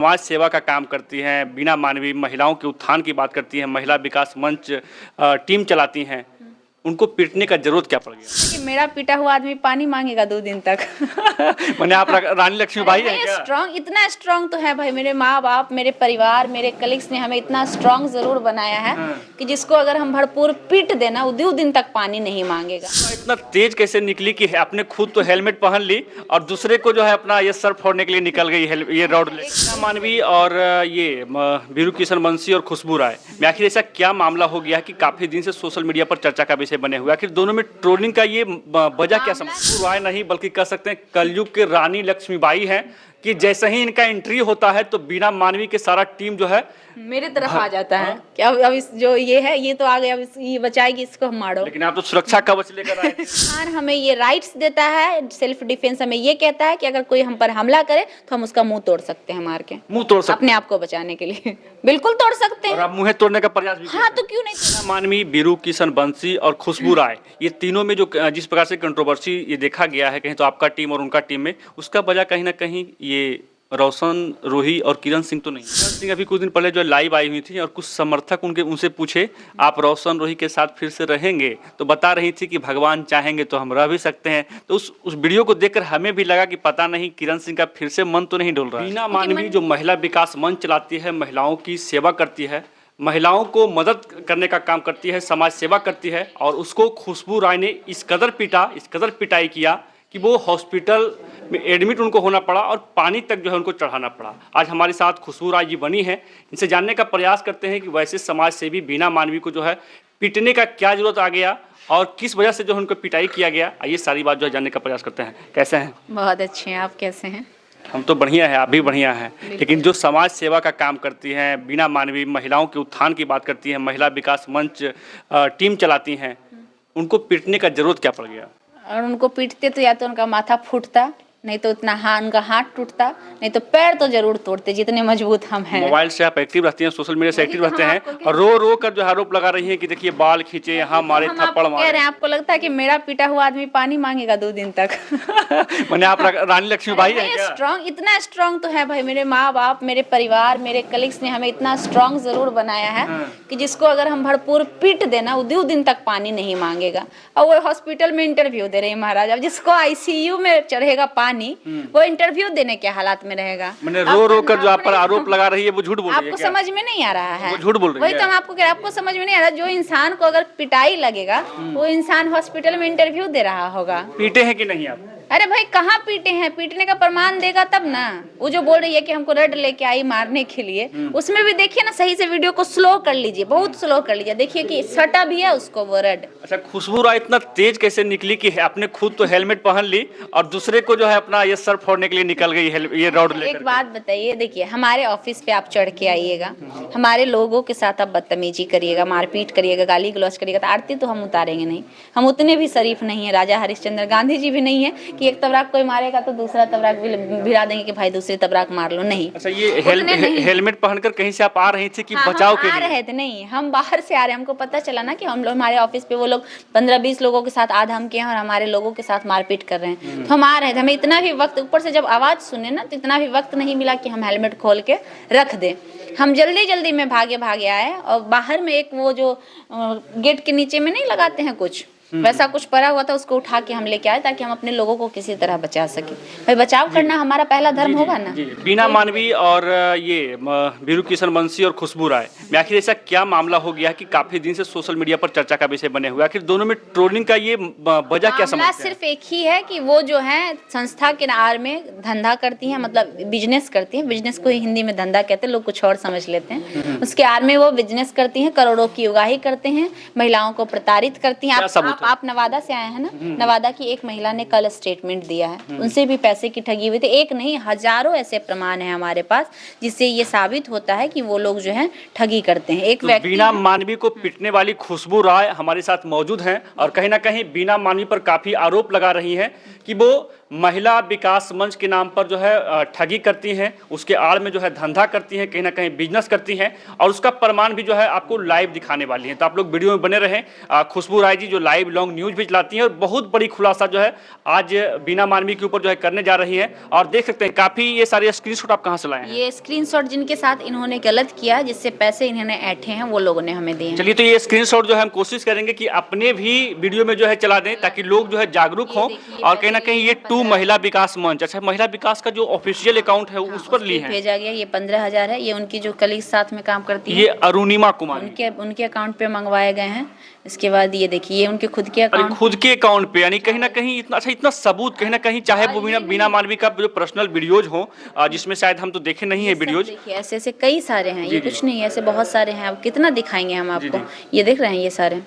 समाज सेवा का काम करती हैं, बीना मानवीय महिलाओं के उत्थान की बात करती हैं, महिला विकास मंच टीम चलाती हैं, उनको पीटने का जरूरत क्या पड़ गया? कि मेरा पीटा हुआ आदमी पानी मांगेगा 2 दिन तक। मैंने आप रानी लक्ष्मीबाई हैं क्या? स्ट्रॉन्ग, इतना स्ट्रॉन्ग तो है भाई। मेरे माँ बाप, मेरे परिवार, मेरे कलीग्स ने हमें इतना स्ट्रॉन्ग जरूर बनाया है कि जिसको अगर हम भरपूर पीट देना वो 2 दिन तक पानी नहीं मांगेगा। इतना तेज कैसे निकली कि आपने खुद तो हेलमेट पहन ली और दूसरे को जो है अपना ये सर फोड़ने के लिए निकल गई ये रॉड ले। मानवी और ये वीरू किशन बंसी और खुशबू राय में आखिर ऐसा क्या मामला हो गया कि काफी दिन से सोशल मीडिया पर चर्चा का विषय बने हुए? आखिर दोनों में ट्रोलिंग का ये वजह क्या समझ राय नहीं बल्कि कह सकते हैं कलयुग के रानी लक्ष्मीबाई हैं कि जैसे ही इनका एंट्री होता है तो बीना मानवी के सारा टीम जो है मेरे तरफ आ जाता है कि अब इस जो ये है ये तो आ गया, अब ये बचाएगी, इसको हम मारो। लेकिन आप तो सुरक्षा कवच लेकर आए थे। और हमें ये राइट्स देता है, सेल्फ डिफेंस हमें ये कहता है कि अगर कोई हम पर हमला करे तो हम उसका मुंह तोड़ सकते हैं, मार के मुंह तोड़ सकते अपने आप को बचाने के लिए। बिल्कुल तोड़ सकते हैं। और आप मुंह तोड़ने का प्रयास भी हाँ तो क्यों नहीं। मानवी, वीरू किशन बंसी और खुशबू राय, ये तीनों में जो जिस प्रकार से कंट्रोवर्सी ये देखा गया है, कहीं तो आपका टीम और उनका टीम में, उसका वजह कहीं ना कहीं ये रोशन, रूही और किरण सिंह तो नहीं। किरण सिंह अभी कुछ दिन पहले जो लाइव आई हुई थी और कुछ समर्थक उनसे पूछे आप रोशन, रूही के साथ फिर से रहेंगे, तो बता रही थी कि भगवान चाहेंगे तो हम रह भी सकते हैं। तो उस वीडियो को देखकर हमें भी लगा कि पता नहीं किरण सिंह का फिर से मन तो नहीं डोल रहा है। बीना मानवी जो महिला विकास मंच चलाती है, महिलाओं की सेवा करती है, महिलाओं को मदद करने का काम करती है, समाज सेवा करती है, और उसको खुशबू राय ने इस कदर पीटा, इस कदर पिटाई किया कि वो हॉस्पिटल में एडमिट उनको होना पड़ा और पानी तक जो है उनको चढ़ाना पड़ा। आज हमारे साथ खुशबू राय जी बनी हैं, इनसे जानने का प्रयास करते हैं कि वैसे समाज सेवी बीना मानवी को जो है पीटने का क्या जरूरत आ गया और किस वजह से जो है उनको पिटाई किया गया। आइए सारी बात जो है जानने का प्रयास करते हैं। कैसे हैं? बहुत अच्छे हैं, आप कैसे हैं? हम तो बढ़िया है, आप भी बढ़िया हैं। लेकिन जो समाज सेवा का काम करती हैं, बीना मानवी महिलाओं के उत्थान की बात करती हैं, महिला विकास मंच टीम चलाती हैं, उनको पीटने का जरूरत क्या पड़ गया? और उनको पीटते तो या तो उनका माथा फूटता, नहीं तो उतना उनका हाथ टूटता, नहीं तो पैर तो जरूर तोड़ते, जितने मजबूत हम हैं। मोबाइल से आप एक्टिव रहती हैं, सोशल मीडिया से एक्टिव रहते हैं और रो रो कर जो आरोप लगा रही हैं कि देखिए बाल खींचे, यहाँ मारे, थप्पड़ मारे। कह रहे हैं आपको लगता है कि मेरा पीटा हुआ आदमी पानी मांगेगा 2 दिन तक। मैंने आप रानी लक्ष्मीबाई हैं क्या? स्ट्रॉन्ग, इतना स्ट्रॉन्ग तो है भाई। मेरे माँ बाप, मेरे परिवार, मेरे कलीग्स ने हमें इतना स्ट्रॉन्ग जरूर बनाया है कि जिसको अगर हम भरपूर पीट देना वो 2 दिन तक पानी नहीं मांगेगा। और वो हॉस्पिटल में इंटरव्यू दे रहे हैं महाराज। अब जिसको आईसीयू में चढ़ेगा पानी, वो इंटरव्यू देने के हालात में रहेगा। मैंने रो रो कर जो आप पर आरोप लगा रही है वो झूठ बोल रही है आपको क्या? समझ में नहीं आ रहा है, वो झूठ बोल रही है। वही तो हम आपको कह रहे हैं, आपको समझ में नहीं आ रहा। जो इंसान को अगर पिटाई लगेगा वो इंसान हॉस्पिटल में इंटरव्यू दे रहा होगा। पीटे हैं कि नहीं आप? अरे भाई कहाँ पीटे हैं? पीटने का प्रमाण देगा तब ना। वो जो बोल रही है कि हमको रड लेके आई मारने के लिए, उसमें भी देखिए ना, सही से वीडियो को स्लो कर लीजिए, बहुत स्लो कर लीजिए, देखिए कि सटा भी है उसको वो रड। अच्छा, खुशबू राय इतना तेज कैसे निकली कि आपने खुद तो हेलमेट पहन ली और दूसरे को जो है अपना ये सर फोड़ने के लिए निकल गई ये रॉड लेकर? एक बात बताइए, देखिए हमारे ऑफिस पे आप चढ़ के आइएगा, हमारे लोगों के साथ आप बदतमीजी करिएगा, मारपीट करिएगा, गाली गलौज करिएगा, तो आरती तो हम उतारेंगे नहीं। हम उतने भी शरीफ नहीं है, राजा हरिश्चंद्र गांधी जी भी नहीं है कि एक तबराक कोई मारेगा तो दूसरा तबराक भी भिड़ा देंगे कि भाई दूसरे तबराक मार लो। नहीं। अच्छा, ये हेलमेट पहनकर कहीं से आप आ रही थी कि हाँ, बचाव के लिए? आ रहे थे, नहीं, हम बाहर से आ रहे हैं। हमको पता चला ना कि हम लोग, हमारे ऑफिस पे वो लोग 15-20 लोगों के साथ आधम के हैं और हमारे लोगों के साथ मारपीट कर रहे हैं, तो हम आ रहे थे। हमें इतना भी वक्त, ऊपर से जब आवाज सुने ना, तो इतना भी वक्त नहीं मिला कि हम हेलमेट खोल के रख दें। हम जल्दी जल्दी में भागे आए और बाहर में एक वो जो गेट के नीचे में नहीं लगाते हैं कुछ, वैसा कुछ पड़ा हुआ था, उसको उठा के हम लेके आए ताकि हम अपने लोगों को किसी तरह बचा सके। भाई बचाव करना हमारा पहला धर्म होगा ना। बीना मानवी और ये वीरू किशन बंसी और खुशबू राय में आखिर ऐसा क्या मामला हो गया कि काफी दिन से सोशल मीडिया पर चर्चा का विषय बने हुए? आखिर दोनों में ट्रोलिंग का ये वजह क्या समझते हैं? सिर्फ एक ही है कि वो जो है संस्था के आड़ में धंधा करती हैं, मतलब बिजनेस करती हैं। बिजनेस को हिंदी में धंधा कहते हैं, लोग कुछ और समझ लेते हैं। उसके आड़ में वो बिजनेस करती हैं, करोड़ों की उगाही करते हैं, महिलाओं को प्रताड़ित करती हैं। आप नवादा से आए हैं ना, नवादा की एक महिला ने कल स्टेटमेंट दिया है, उनसे भी पैसे की ठगी हुई थी। एक नहीं, हजारों ऐसे प्रमाण हैं हमारे पास जिससे ये साबित होता है कि वो लोग जो है ठगी करते हैं। एक व्यक्ति बीना मानवी को पीटने वाली खुशबू राय हमारे साथ मौजूद हैं और कहीं ना कहीं बीना मानवी पर काफी आरोप लगा रही हैं कि वो महिला विकास मंच के नाम पर जो है ठगी करती हैं, उसके आड़ में जो है धंधा करती हैं, कहीं ना कहीं बिजनेस करती हैं, और उसका प्रमाण भी जो है आपको लाइव दिखाने वाली हैं। तो आप लोग वीडियो में बने रहें। खुशबू राय जी जो लाइव लॉन्ग न्यूज भी चलाती हैं और बहुत बड़ी खुलासा जो है आज बीना मानवी के ऊपर जो है करने जा रही हैं। और देख सकते हैं काफी ये सारे स्क्रीनशॉट आप कहाँ से लाए हैं? ये स्क्रीनशॉट जिनके साथ इन्होंने गलत किया, जिससे पैसे इन्होंने ऐंठे हैं, वो लोगों ने हमें दिए हैं। चलिए, तो ये स्क्रीनशॉट जो है हम कोशिश करेंगे कि अपने भी वीडियो में जो है चला दें, ताकि लोग जो है जागरूक हों। और कहीं ना कहीं ये 2 महिला विकास मंच, अच्छा महिला विकास का जो ऑफिशियल अकाउंट है उस पर ली है, भेजा गया। ये 15,000 है। ये उनकी जो कलीग साथ में काम करती है, ये अरुणिमा कुमार, उनके अकाउंट पे मंगवाए गए हैं। इसके बाद ये देखिए, ये उनके खुद के अकाउंट, खुद के अकाउंट पे, यानी कहीं ना कहीं इतना अच्छा, इतना सबूत कहीं ना कहीं, चाहे वो बीना मानवी का जो पर्सनल वीडियोज हो, जिसमें शायद हम तो देखे नहीं है वीडियोज। देखिए ऐसे ऐसे कई सारे हैं, ये कुछ नहीं है, ऐसे बहुत सारे हैं। अब कितना दिखाएंगे हम आपको? ये देख रहे हैं ये सारे।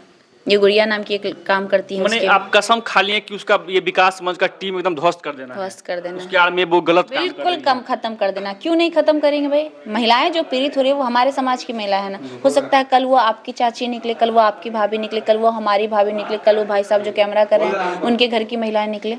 ये गुड़िया नाम की एक काम करती है, मैंने आप कसम खा लिए कि उसका ये विकास मंच का टीम एकदम ध्वस्त कर देना, उसके आड़ में वो गलत काम बिल्कुल कम खत्म कर देना। क्यों नहीं खत्म करेंगे भाई? महिलाएं जो पीड़ित हो रही है वो हमारे समाज की महिला है ना। हो सकता है कल वो आपकी चाची निकले, कल वो आपकी भाभी निकले, कल वो हमारी भाभी निकले, कल वो भाई साहब जो कैमरा कर रहे हैं उनके घर की महिलाएं निकले।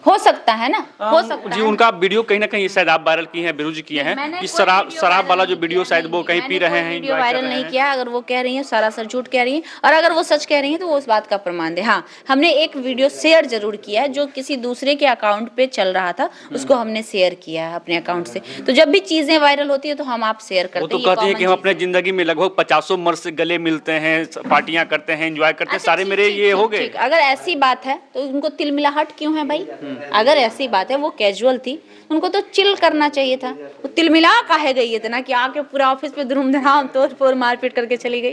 हो सकता है ना, हो सकता जी। है। उनका वीडियो कहीं ना कहीं शायद आप वायरल किए हैं, बिरुज किए हैं कि शराब वाला जो वीडियो शायद वो कहीं पी रहे हैं, वीडियो वायरल नहीं किया। अगर वो कह रही है सरासर झूठ कह रही है, और अगर वो सच कह रही है तो वो उस बात का प्रमाण दे। हाँ, हमने एक वीडियो शेयर जरूर किया है जो किसी दूसरे के अकाउंट पे चल रहा था, उसको हमने शेयर किया है अपने अकाउंट से। तो जब भी चीजें वायरल होती है तो हम आप शेयर करते हैं। वो तो कहते हैं कि हम अपने जिंदगी में लगभग 50 मर्द से गले मिलते हैं, पार्टियां करते हैं, एंजॉय करते हैं, सारे मेरे ये हो गए। अगर ऐसी बात है तो उनको तिलमिलाहट क्यों है भाई? अगर ऐसी बात है, वो कैजुअल थी, उनको तो चिल करना चाहिए था। वो तिलमिला काहे गई इतना कि आके पूरा ऑफिस पे धूम-धाम तोड़-फोड़ मारपीट करके चली गई?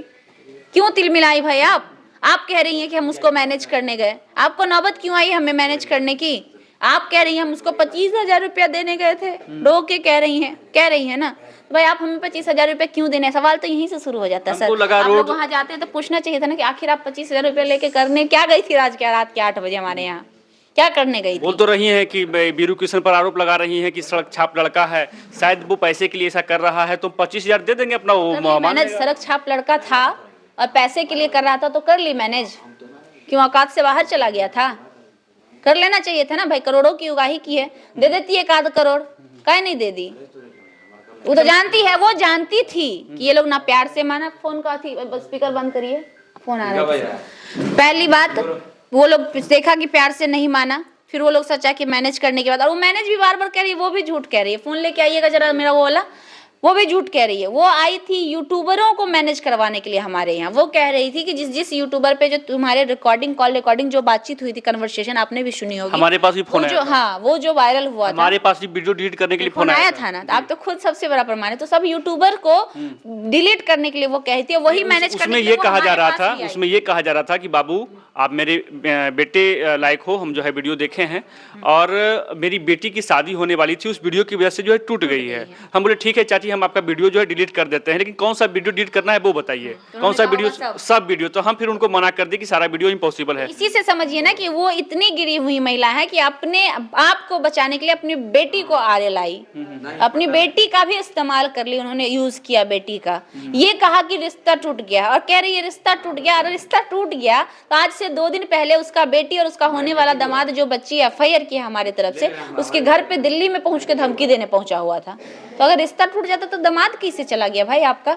क्यों तिलमिलाई भाई आप कह रही हैं कि हम उसको मैनेज करने गए, आपको नौबत क्यों आई हमें मैनेज करने की? आप कह रही हैं हम उसको 25,000 रुपया देने गए थे, रो के कह रही हैं ना। तो भाई आप हमें 25,000 रुपया क्यों देने? सवाल तो यहीं से शुरू हो जाता है सर। आप लोग वहाँ जाते हैं तो पूछना चाहिए था ना कि आखिर आप 25,000 रुपया लेके करने क्या गई थी रात के 8 बजे हमारे यहाँ? क्या करने गई थी? बोल तो रही हैं कि बीरू कृष्ण पर आरोप लगा रही हैं कि सड़क छाप लड़का है, शायद वो पैसे के लिए ऐसा कर रहा है, तो 25,000 दे देंगे अपना वो मैनेज। सड़क छाप लड़का था और पैसे के लिए कर रहा था तो कर ली मैनेज। क्यों औकात से बाहर चला गया था? कर लेना चाहिए था ना भाई। करोड़ों की उगाही की है, दे देती 1 करोड़, काहे नहीं दे दी? वो तो जानती है, वो जानती थी कि ये लोग ना प्यार से माना। फोन का थी, स्पीकर बंद करिए, फोन आ रहा है। पहली बात, वो लोग देखा कि प्यार से नहीं माना, फिर वो लोग सोचा कि मैनेज करने के बाद, और वो मैनेज भी बार बार कह रही है, वो भी झूठ कह रही है। फोन लेके आइएगा जरा मेरा वो वाला, वो भी झूठ कह रही है। वो आई थी यूट्यूबरों को मैनेज करवाने के लिए हमारे यहाँ। वो कह रही थी कि जिस यूट्यूबर पे जो तुम्हारे कॉल रिकॉर्डिंग जो बातचीत हुई थी, कन्वर्सेशन आपने भी सुनी होगी, हमारे पास भी फोन आया। हाँ, वो जो वायरल हुआ था, हमारे पास भी वीडियो डिलीट करने के लिए फोन आया था ना। तो आप तो खुद सबसे बड़ा प्रमाण है। तो सब यूट्यूबर को डिलीट करने के लिए वो कहती है, वही मैनेज करने के लिए। उसमें ये कहा जा रहा था कि बाबू आप मेरे बेटे लायक हो, हम जो है वीडियो देखे हैं, और मेरी बेटी की शादी होने वाली थी, उस वीडियो की वजह से जो है टूट गई है। हम बोले ठीक है चाची, हम आपका वीडियो जो है डिलीट कर देते हैं, लेकिन कौन सा वीडियो डिलीट करना है वो बताइए, कौन सा वीडियो? सब वीडियो। तो हम फिर उनको मना कर दिए कि सारा वीडियो इम्पॉसिबल है। इसी से समझिए ना कि वो इतनी गिरी हुई महिला है कि अपने आप को बचाने के लिए अपनी बेटी को आड़े लाई, अपनी बेटी का भी इस्तेमाल कर ली उन्होंने, यूज किया बेटी का। ये कहा कि रिश्ता टूट गया, और कह रही है रिश्ता टूट गया। अगर रिश्ता टूट गया तो आज से 2 दिन पहले उसका बेटी और उसका होने वाला दामाद, जो बच्ची FIR की हमारे तरफ से, उसके घर पे दिल्ली में पहुंच के धमकी देने पहुंचा हुआ था। तो अगर रिश्ता टूट जाता तो दामाद किससे चला गया भाई आपका?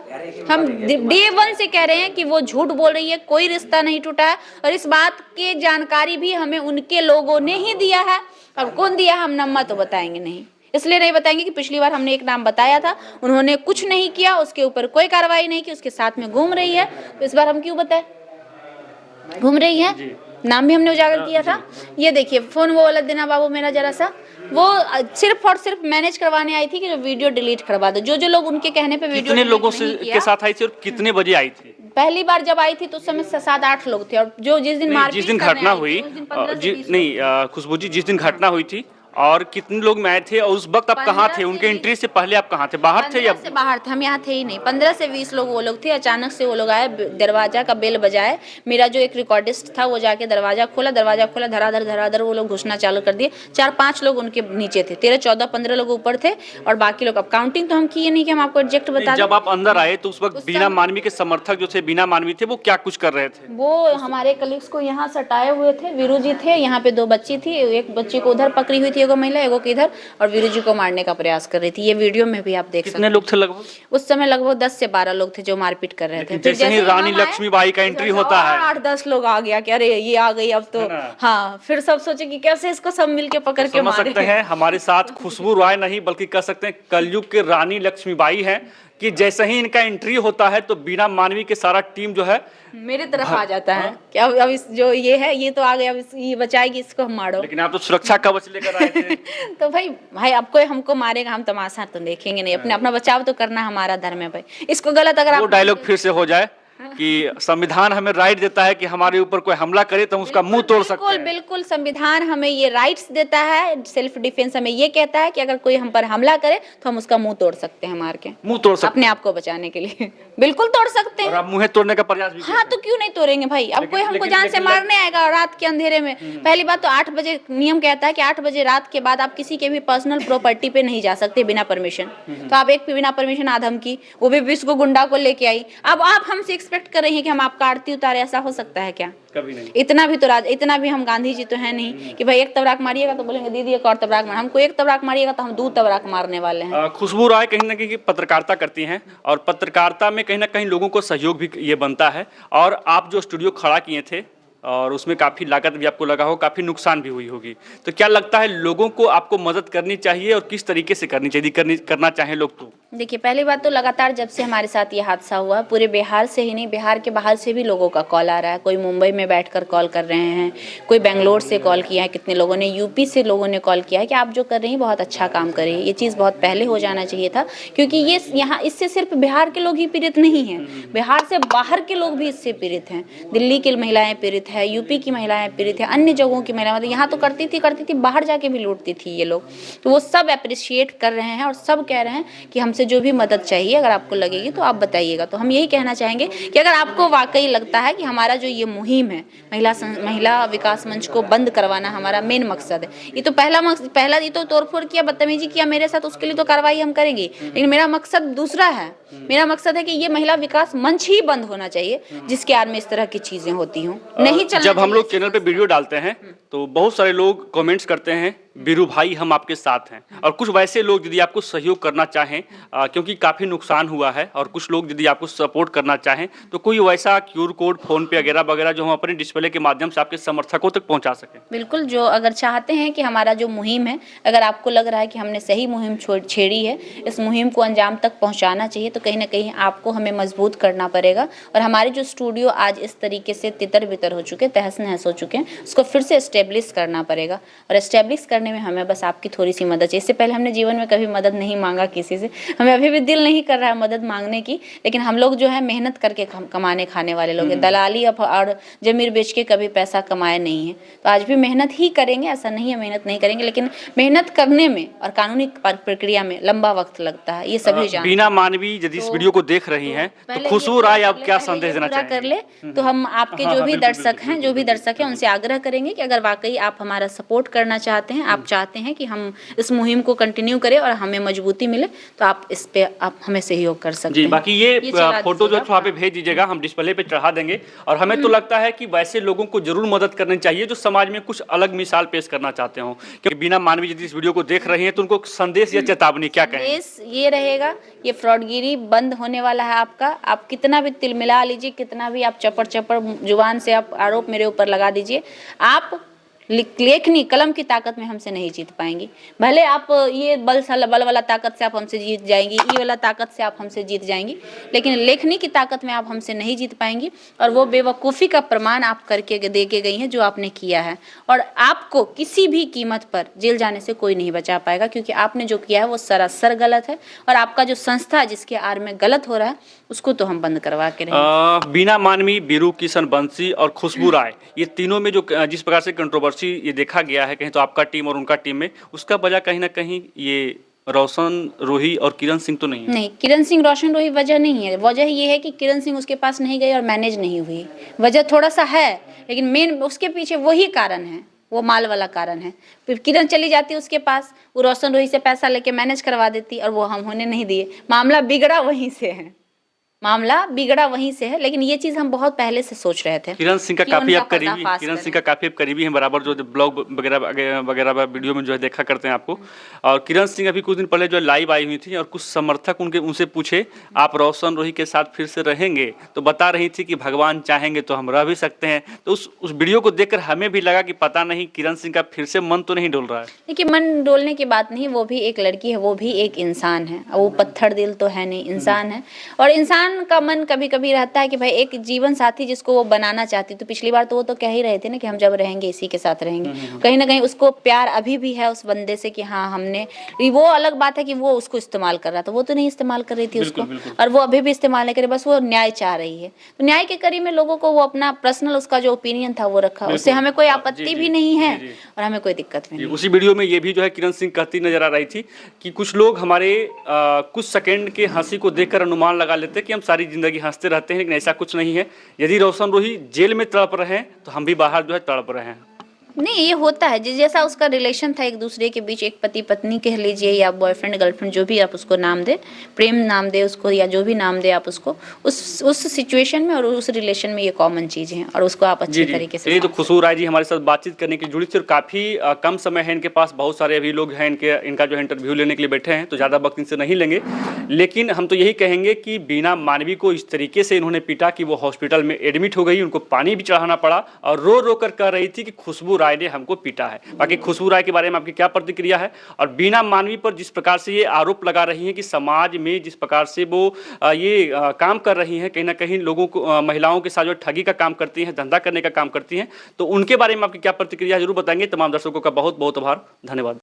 हम डे 1 से कह रहे हैं कि वो झूठ बोल रही है, कोई रिश्ता नहीं टूटा है। और इस बात की जानकारी भी हमें उनके लोगों ने ही दिया है। और कौन दिया हम नम्मा तो बताएंगे नहीं, इसलिए नहीं बताएंगे कि पिछली बार हमने एक नाम बताया था, उन्होंने कुछ नहीं किया, उसके ऊपर कोई कार्रवाई नहीं की, उसके साथ में घूम रही है। तो इस बार हम क्यों बताएं? घूम रही है, नाम भी हमने उजागर किया था। ये देखिए फोन वो वाला देना बाबू मेरा जरा सा, वो सिर्फ और सिर्फ मैनेज करवाने आई थी कि जो वीडियो डिलीट करवा दो। जो लोग उनके कहने पे वीडियो कितने लोगों से के साथ आई थी और कितने बजे आई थी? पहली बार जब आई थी तो उस समय 7-8 लोग थे, और जो जिस दिन घटना हुई, नहीं खुशबू जी, जिस दिन घटना हुई थी और कितने लोग में आए थे और उस वक्त आप कहाँ 15 थे? से उनके 20 एंट्री से पहले आप कहाँ थे? बाहर थे या 15 से बाहर थे, हम यहाँ थे ही नहीं। 15 से 20 लोग वो लोग थे। अचानक से वो लोग आए, दरवाजा का बेल बजाए। मेरा जो एक रिकॉर्डिस्ट था वो जाके दरवाजा खोला, धड़ाधड़ वो लोग घुसना चालू कर दिए। 4-5 लोग उनके नीचे थे, 13, 14, 15 लोग ऊपर थे और बाकी लोग, अब काउंटिंग तो हम किए नहीं कि हम आपको एग्जैक्ट बता दें। जब आप अंदर आए तो उस वक्त उस बीना समय- मानवी के समर्थक जो थे, बीना मानवी थे, वो क्या कुछ कर रहे थे? वो हमारे कलीग्स को यहाँ सटाए हुए थे। वीरू जी थे, यहाँ पे 2 बच्ची थी, एक बच्ची को उधर पकड़ी हुई थी एगो महिला, एगो को इधर, और वीरू जी को मारने का प्रयास कर रही थी। ये वीडियो में भी आप देख सकते कितने हैं। लोग थे लगभग? उस समय लगभग 10 से 12 लोग थे जो मारपीट कर रहे थे। लेकिन जैसे ही रानी लक्ष्मीबाई का एंट्री होता है, 8-10 लोग आ गया कि अरे ये आ गई अब तो। है ना? हाँ, फिर सब सोचे कि कैसे इसको सब मिलके पकड़ के समझ मारे। सकते हैं हमारे साथ खुशबू राय नहीं बल्कि कह सकते हैं कलयुग के रानी लक्ष्मीबाई हैं कि जैसे ही इनका एंट्री होता है तो बीना मानवी के सारा टीम जो है मेरे तरफ आ जाता है कि अब इस जो ये है ये तो आ गया, अब ये बचाएगी, इसको हम मारो। लेकिन आप तो सुरक्षा कवच लेकर आए थे। तो भाई अब कोई हमको मारेगा, हम तमाशा तो देखेंगे नहीं। अपना बचाव तो करना हमारा धर्म है भाई। इसको गलत अगर वो आप डायलॉग फिर से हो जाए कि संविधान हमें राइट देता है कि हमारे ऊपर कोई हमला करे तो हम उसका मुंह तोड़ सकते बिल्कुल हैं। बिल्कुल, संविधान हमें ये राइट्स देता है। सेल्फ डिफेंस हमें ये कहता है कि अगर कोई हम पर हमला करे तो हम उसका मुंह तोड़ सकते हैं, मार के मुंह तोड़ सकते अपने आप को बचाने के लिए। बिल्कुल तोड़ सकते हैं और हैं। आप मुंह तोड़ने का प्रयास भी हाँ, तो क्यों नहीं तोड़ेंगे भाई? अब कोई हमको जान से मारने आएगा रात के अंधेरे में। पहली बात तो 8 बजे नियम कहता है कि 8 बजे रात के बाद आप किसी के भी पर्सनल प्रॉपर्टी पे नहीं जा सकते बिना परमिशन। तो आप एक बिना परमिशन आधम की, वो भी 20 को गुंडा को लेके आई। अब आप हमसे एक्सपेक्ट कर रही हैं कि हम आपका आरती उतारे, ऐसा हो सकता है क्या? कभी नहीं। इतना भी हम गांधी जी तो है नहीं कि भाई एक तबराक मारिएगा तो बोलेंगे दीदी एक और तबराक मार। हमको एक तबराक मारिएगा तो हम 2 तबराक मारने वाले हैं। खुशबू राय कहीं ना कहीं पत्रकारिता करती हैं और पत्रकारिता में कहीं ना कहीं लोगों को सहयोग भी ये बनता है। और आप जो स्टूडियो खड़ा किए थे और उसमें काफ़ी लागत भी आपको लगा हो, काफ़ी नुकसान भी हुई होगी, तो क्या लगता है लोगों को आपको मदद करनी चाहिए और किस तरीके से करनी चाहिए? करना चाहें लोग तो देखिए, पहली बात तो लगातार जब से हमारे साथ ये हादसा हुआ, पूरे बिहार से ही नहीं, बिहार के बाहर से भी लोगों का कॉल आ रहा है। कोई मुंबई में बैठकर कॉल कर रहे हैं, कोई बेंगलोर से कॉल किया है, कितने लोगों ने यूपी से लोगों ने कॉल किया है कि आप जो कर रही हैं बहुत अच्छा काम कर रही है। ये चीज़ बहुत पहले हो जाना चाहिए था, क्योंकि ये यहाँ इससे सिर्फ बिहार के लोग ही पीड़ित नहीं हैं, बिहार से बाहर के लोग भी इससे पीड़ित हैं। दिल्ली की महिलाएं पीड़ित है, यूपी की महिलाएं पीड़ित है, अन्य जगहों की महिलाएं, मतलब यहाँ तो करती थी, बाहर जाके भी लूटती थी ये लोग। तो वो सब अप्रिशिएट कर रहे हैं और सब कह रहे हैं कि हमसे जो भी मदद चाहिए अगर आपको लगेगी तो आप बताइएगा। तो हम यही कहना चाहेंगे कि अगर आपको वाकई लगता है कि हमारा जो ये मुहिम है महिला विकास मंच को बंद करवाना हमारा मेन मकसद है, ये तो पहला ये तो तोड़फोड़ किया, बदतमीजी किया मेरे साथ, उसके लिए तो कार्रवाई हम करेंगे। लेकिन मेरा मकसद दूसरा है। मेरा मकसद है कि ये महिला विकास मंच ही बंद होना चाहिए जिसके आड़ में इस तरह की चीजें होती हों, नहीं चलना। जब हम लोग चैनल पे वीडियो डालते हैं तो बहुत सारे लोग कमेंट्स करते हैं बीरू भाई हम आपके साथ हैं, और कुछ वैसे लोग यदि आपको सहयोग करना चाहें क्योंकि काफ़ी नुकसान हुआ है, और कुछ लोग यदि आपको सपोर्ट करना चाहें तो कोई वैसा क्यूआर कोड फोन पे वगैरह जो हम अपने डिस्प्ले के माध्यम से आपके समर्थकों तक पहुंचा सकें। बिल्कुल, जो अगर चाहते हैं कि हमारा जो मुहिम है, अगर आपको लग रहा है कि हमने सही मुहिम छेड़ी है, इस मुहिम को अंजाम तक पहुंचाना चाहिए, तो कहीं ना कहीं आपको हमें मजबूत करना पड़ेगा। और हमारे जो स्टूडियो आज इस तरीके से तितर बितर हो चुके, तहस नहस हो चुके हैं, उसको फिर से एस्टेब्लिश करना पड़ेगा। और एस्टेब्लिश करने में हमें बस आपकी थोड़ी सी मदद चाहिए। इससे पहले हमने जीवन में कभी मदद नहीं मांगा किसी से, हमें अभी भी दिल नहीं कर रहा है मदद मांगने की, लेकिन हम लोग जो है मेहनत करके कमाने खाने वाले लोग हैं। दलाली और जमीर बेच के कभी पैसा कमाए नहीं है, तो आज भी मेहनत ही करेंगे, ऐसा नहीं है मेहनत नहीं करेंगे, लेकिन मेहनत करने में और कानूनी प्रक्रिया में लंबा वक्त लगता है, ये सभी जानते हैं। बीना मानवी यदि इस वीडियो को देख रही हैं तो खुशबू राय आप क्या संदेश देना चाहेंगे? कर ले तो हम आपके जो भी दर्शक हैं उनसे आग्रह करेंगे कि अगर वाकई आप हमारा सपोर्ट करना चाहते हैं, आप चाहते हैं कि हम इस मुहिम को कंटिन्यू करें और हमें मजबूती मिले, तो आप इस पे आप हमें सहयोग कर सकते हैं। बाकी ये फोटो जो वहाँ पे भेज दीजिएगा, हम डिस्प्ले पे चढ़ा देंगे। और हमें तो लगता है कि वैसे लोगों को जरूर मदद करनी चाहिए जो समाज में कुछ अलग मिसाल पेश करना चाहते हो, क्योंकि बीना मानवी यदि इस वीडियो को देख रही हैं तो उनको संदेश या चेतावनी क्या कहें? ये रहेगा, ये फ्रॉडगिरी बंद होने वाला है आपका। आप कितना भी तिल मिला लीजिए, कितना भी आप चपड़ जुबान से आप आरोप मेरे ऊपर लगा दीजिए, आप लेखनी कलम की ताकत में हमसे नहीं जीत पाएंगी। भले आप ये बल वाला ताकत से आप हमसे जीत जाएंगी, ई वाला ताकत से आप हमसे जीत जाएंगी, लेकिन लेखनी की ताकत में आप हमसे नहीं जीत पाएंगी। और वो बेवकूफ़ी का प्रमाण आप करके दे के गई हैं जो आपने किया है, और आपको किसी भी कीमत पर जेल जाने से कोई नहीं बचा पाएगा, क्योंकि आपने जो किया है वो सरासर गलत है। और आपका जो संस्था जिसके आड़ में गलत हो रहा है उसको तो हम बंद करवा के रहेंगे। बीना मानवी, बीरू किशन बंसी और खुशबू राय, ये तीनों में जो जिस प्रकार से कंट्रोवर्सी कंट्रोवर्सी ये देखा गया है कहीं तो आपका टीम और उनका टीम में, उसका वजह कहीं ना कहीं ये रोशन रोही और किरण सिंह तो नहीं है? नहीं, किरण सिंह रोशन रोही वजह नहीं है। वजह ये है कि किरण सिंह उसके पास नहीं गई और मैनेज नहीं हुई। वजह थोड़ा सा है, लेकिन मेन उसके पीछे वही कारण है, वो माल वाला कारण है। फिर किरण चली जाती उसके पास, वो रोशन रोही से पैसा लेके मैनेज करवा देती और वो हम होने नहीं दिए। मामला बिगड़ा वहीं से है, मामला बिगड़ा वहीं से है। लेकिन ये चीज़ हम बहुत पहले से सोच रहे थे। किरण सिंह का कि काफी उनका आप करीबी, पर्दाफाश किरण करें। सिंह का काफी आप करीबी हैं, बराबर जो ब्लॉग वगैरह वगैरह वीडियो में जो है देखा करते हैं आपको। और किरण सिंह अभी कुछ दिन पहले जो है लाइव आई हुई थी और कुछ समर्थक उनके उनसे पूछे आप रोशन रोही के साथ फिर से रहेंगे, तो बता रही थी कि भगवान चाहेंगे तो हम रह भी सकते हैं। तो उस वीडियो को देखकर हमें भी लगा कि पता नहीं किरण सिंह का फिर से मन तो नहीं डोल रहा है। देखिए, मन डोलने की बात नहीं, वो भी एक लड़की है, वो भी एक इंसान है। वो पत्थर दिल तो है नहीं, इंसान है। और इंसान का मन कभी कभी रहता है कि भाई एक जीवन साथी जिसको वो बनाना चाहती, तो पिछली बार तो वो तो कह ही रहे थे ना कि हम जब रहेंगे इसी के साथ रहेंगे। कहीं ना कहीं उसको प्यार अभी भी है उस बंदे से कि हाँ हमने, वो अलग बात है कि वो उसको इस्तेमाल कर रहा था, वो तो नहीं इस्तेमाल कर रही थी उसको, और वो अभी भी इस्तेमाल नहीं करे, बस वो न्याय चाह रही है। तो न्याय के करीब में लोगों को वो अपना पर्सनल उसका जो ओपिनियन था वो रखा, उससे हमें कोई आपत्ति भी नहीं है और हमें कोई दिक्कत भी नहीं। उसी वीडियो में ये भी जो है किरण सिंह कहती नजर आ रही थी कि कुछ लोग हमारे कुछ सेकंड के हंसी को देखकर अनुमान लगा लेते हैं कि हम सारी जिंदगी हंसते रहते हैं, लेकिन ऐसा कुछ नहीं है। यदि रोशन रोही जेल में तड़प रहे हैं तो हम भी बाहर जो है तड़प रहे हैं। नहीं, ये होता है जैसा उसका रिलेशन था एक दूसरे के बीच, एक पति पत्नी कह लीजिए या बॉयफ्रेंड गर्लफ्रेंड, जो भी आप उसको नाम दे, प्रेम नाम दे उसको या जो भी नाम दे आप उसको, उस सिचुएशन में और उस रिलेशन में ये कॉमन चीज़ें हैं और उसको आप अच्छे तरीके से। ये तो खुशबू राय जी हमारे साथ बातचीत करने की जुड़ी थी और काफ़ी कम समय है इनके पास, बहुत सारे अभी लोग हैं इनका जो है इंटरव्यू लेने के लिए बैठे हैं, तो ज़्यादा वक्त इनसे नहीं लेंगे। लेकिन हम तो यही कहेंगे कि बीना मानवी को इस तरीके से इन्होंने पीटा कि वो हॉस्पिटल में एडमिट हो गई, उनको पानी भी चढ़ाना पड़ा और रो रो कर कह रही थी कि खुशबू राय ने हमको पीटा है। बाकी खुशबू राय के बारे में आपकी क्या प्रतिक्रिया है? और बीना मानवी पर जिस प्रकार से ये आरोप लगा रही हैं कि समाज में जिस प्रकार से वो ये काम कर रही हैं, कहीं ना कहीं लोगों को, महिलाओं के साथ जो ठगी का काम करती हैं, धंधा करने का काम करती हैं, तो उनके बारे में आपकी क्या प्रतिक्रिया है जरूर बताएंगे। तमाम दर्शकों का बहुत बहुत आभार, धन्यवाद।